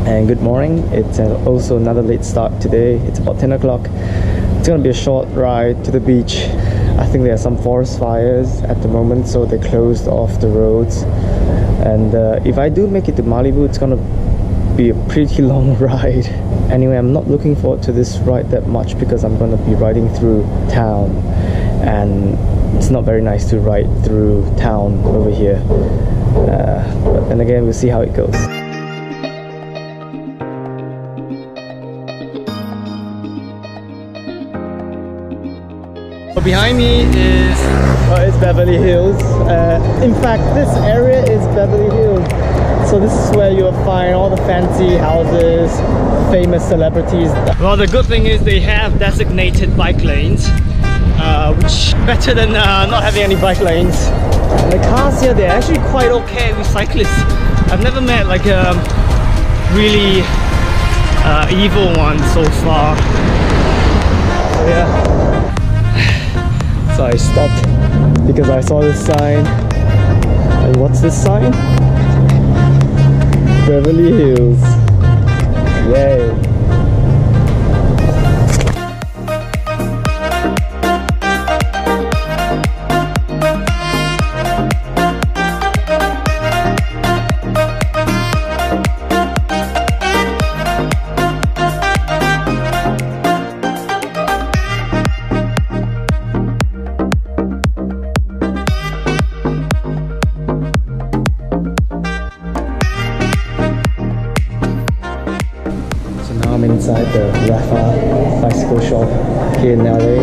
And good morning. It's also another late start today. It's about 10 o'clock. It's gonna be a short ride to the beach. I think there are some forest fires at the moment, so they closed off the roads. And if I do make it to Malibu, it's gonna be a pretty long ride. Anyway, I'm not looking forward to this ride that much because I'm gonna be riding through town, and it's not very nice to ride through town over here. But then again, we'll see how it goes. Behind me is Beverly Hills. In fact, this area is Beverly Hills. So this is where you'll find all the fancy houses, famous celebrities. Well, the good thing is they have designated bike lanes, which better than not having any bike lanes. And the cars here, they're actually quite okay with cyclists. I've never met like a really evil one so far. So yeah. So I stopped because I saw this sign. And what's this sign? Beverly Hills. Yay! I'm inside the Rapha bicycle shop here in LA.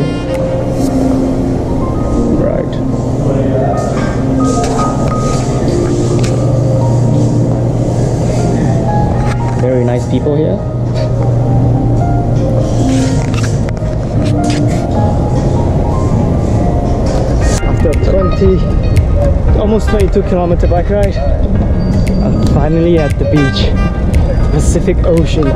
Right. Very nice people here. After a almost 22-kilometer bike ride, I'm finally at the beach, Pacific Ocean.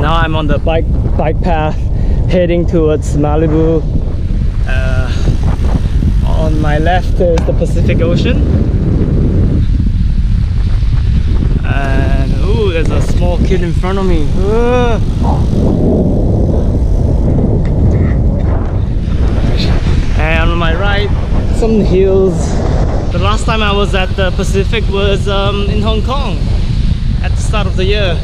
Now I'm on the bike path heading towards Malibu. On my left is the Pacific Ocean, and ooh, there's a small kid in front of me. And on my right, some hills. The last time I was at the Pacific was in Hong Kong at the start of the year.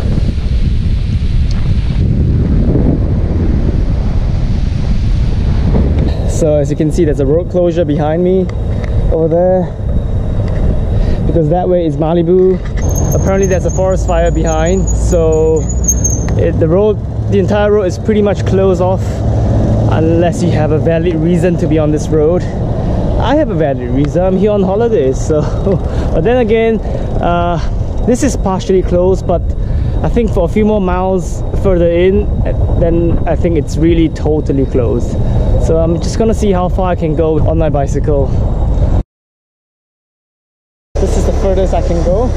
So as you can see, there's a road closure behind me over there, because that way is Malibu. Apparently there's a forest fire behind, so the entire road is pretty much closed off unless you have a valid reason to be on this road. I have a valid reason, I'm here on holidays, so but then again, this is partially closed, but I think for a few more miles further in, then I think it's really totally closed. So I'm just gonna see how far I can go on my bicycle. This is the furthest I can go.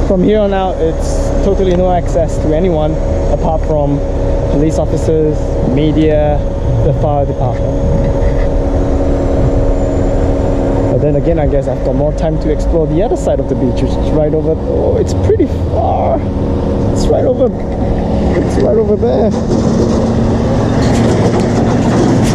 From here on out, it's totally no access to anyone apart from police officers, media, the fire department. But then again, I guess I've got more time to explore the other side of the beach, which is right over. Oh, it's pretty far. It's right over. It's right over there.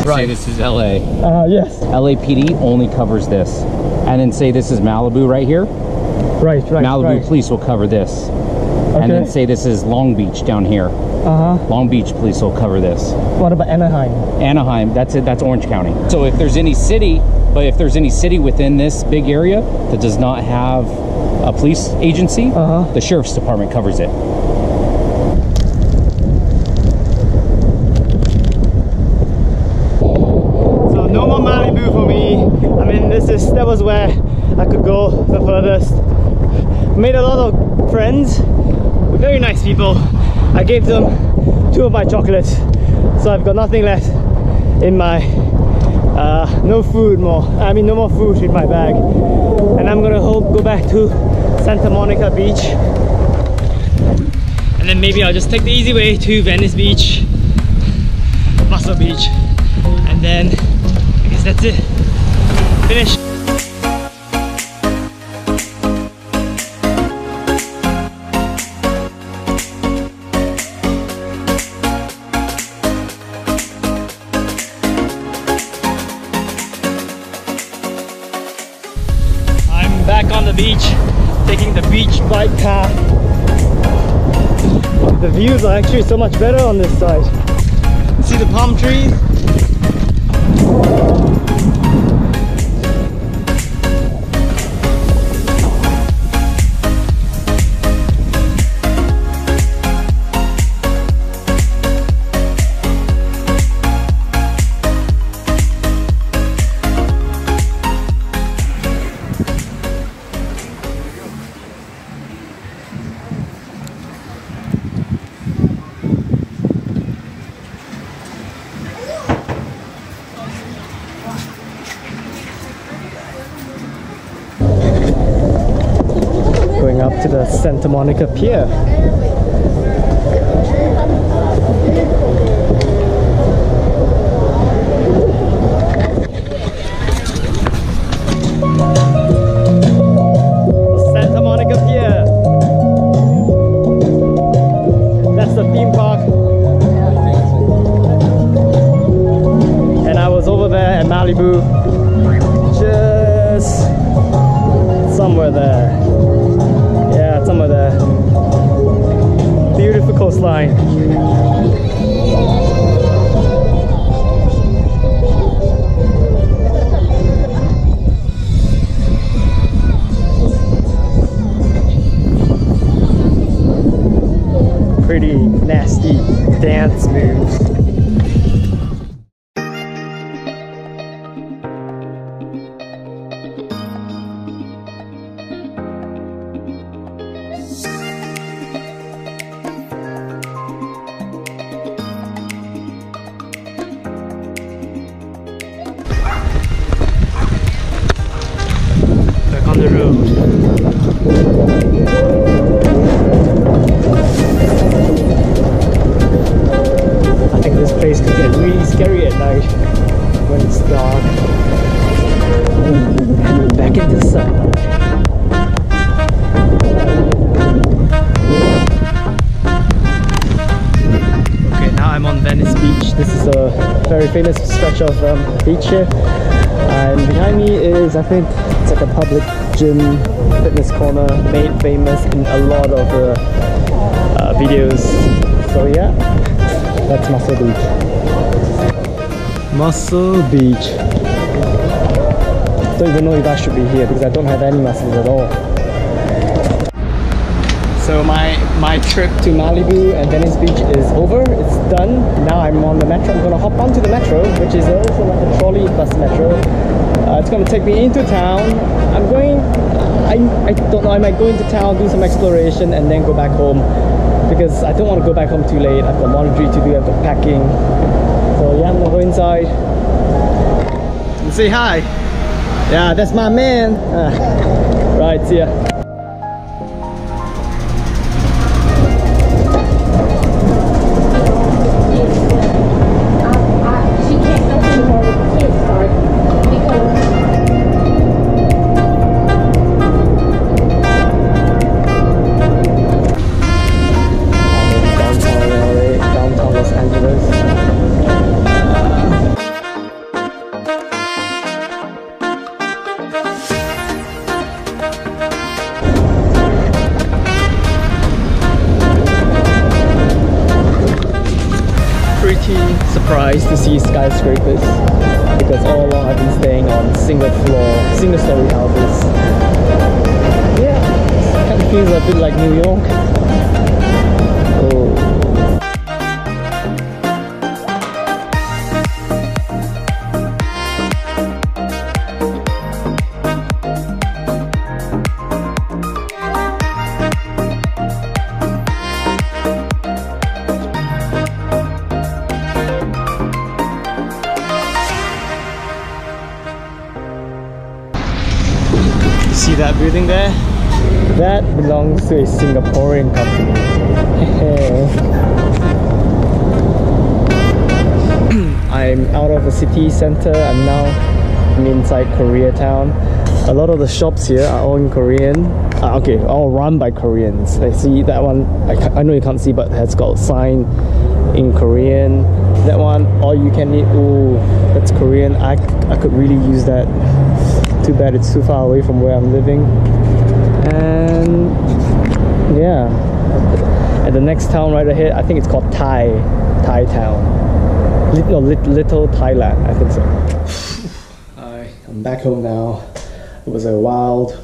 Right. Say this is LA. Yes. LAPD only covers this. And then say this is Malibu right here. Right. Malibu police will cover this. Okay. And then say this is Long Beach down here. Long Beach police will cover this. What about Anaheim? Anaheim, that's it, that's Orange County. So if there's any city, within this big area that does not have a police agency, the sheriff's department covers it. So no more Malibu for me. I mean, that was where I could go the furthest. Made a lot of friends, very nice people. I gave them 2 of my chocolates, so I've got nothing left in my no more food in my bag, and I'm gonna go back to Santa Monica Beach, and then maybe I'll just take the easy way to Venice Beach, Muscle Beach, and then I guess that's it. Finish. Back on the beach, taking the beach bike path. The views are actually so much better on this side. See the palm trees? Up to the Santa Monica Pier. Santa Monica Pier. That's the theme park. And I was over there at Malibu, just somewhere there. Yeah, somewhere there. Beautiful coastline. Pretty nasty dance moves. On the road. I think this place could get really scary at night when it's dark. And we're back in the sun. Okay, now I'm on Venice Beach. This is a very famous stretch of beach here. And behind me is, I think, it's like a public gym, fitness corner, made famous in a lot of videos. So yeah, that's Muscle Beach. Muscle Beach. Don't even know if I should be here because I don't have any muscles at all. So my trip to Malibu and Venice Beach is over. It's done. Now I'm on the metro. I'm gonna hop onto the metro, which is also like a trolley bus metro. It's gonna take me into town. I don't know, I might go into town, do some exploration, and then go back home because I don't want to go back home too late. I've got laundry to do, I've got packing. So yeah, I'm gonna go inside and say hi. Yeah, that's my man. Right, see ya. nice to see skyscrapers because all along I've been staying on single story houses. Yeah, kind of feels a bit like New York. Oh. See that building there? That belongs to a Singaporean company. I'm out of the city center. I'm inside Koreatown. A lot of the shops here are all in Korean. Okay, all run by Koreans. I see that one. I know you can't see, but it has got a sign in Korean. That one, all you can eat. Oh, that's Korean. I could really use that. Too bad it's too far away from where I'm living. And yeah, and the next town right ahead, I think it's called Thai Town. Little Thailand, I think so. Hi, I'm back home now. It was a wild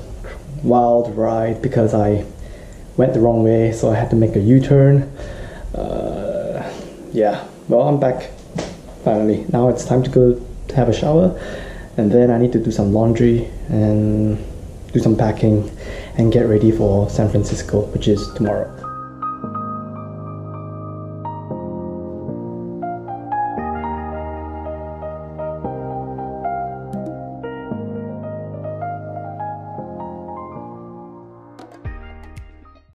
ride because I went the wrong way, so I had to make a U-turn. Yeah, well, I'm back finally. Now it's time to go to have a shower. And then I need to do some laundry and do some packing and get ready for San Francisco, which is tomorrow.